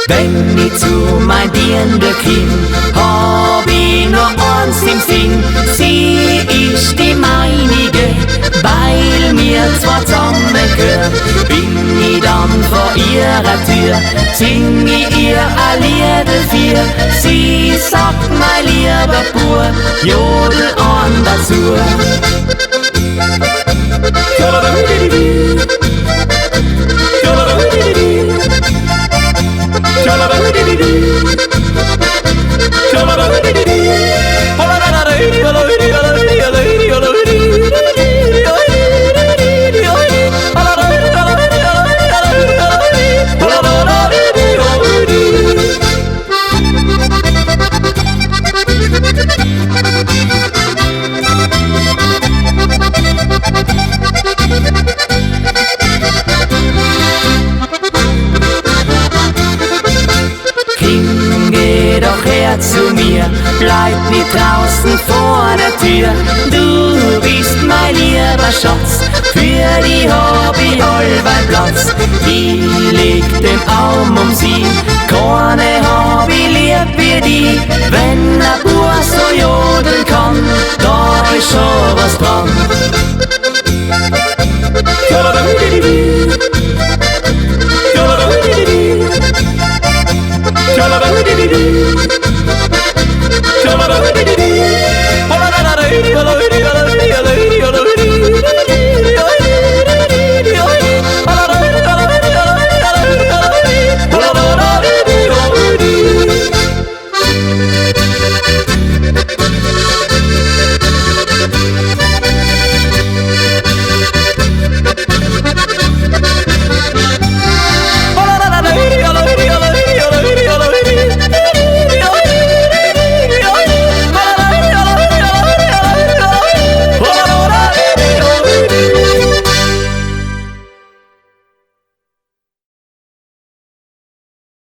Wenn ich zu mein Dirndl komm, hab ich nur eins im Sinn, sie ist die meinige, weil mir zwar zusammengehören. Bin ich dann vor ihrer Tür, sing ich ihr ein Liedl für, sie sagt, mein lieber Bub, jodel an dazu. Zu mir, bleib nicht draußen vor der Tür. Du bist mein lieber Schatz, für die hab ich allweil Platz. Ich leg den Arm um sie, keine hab ich lieb wie die.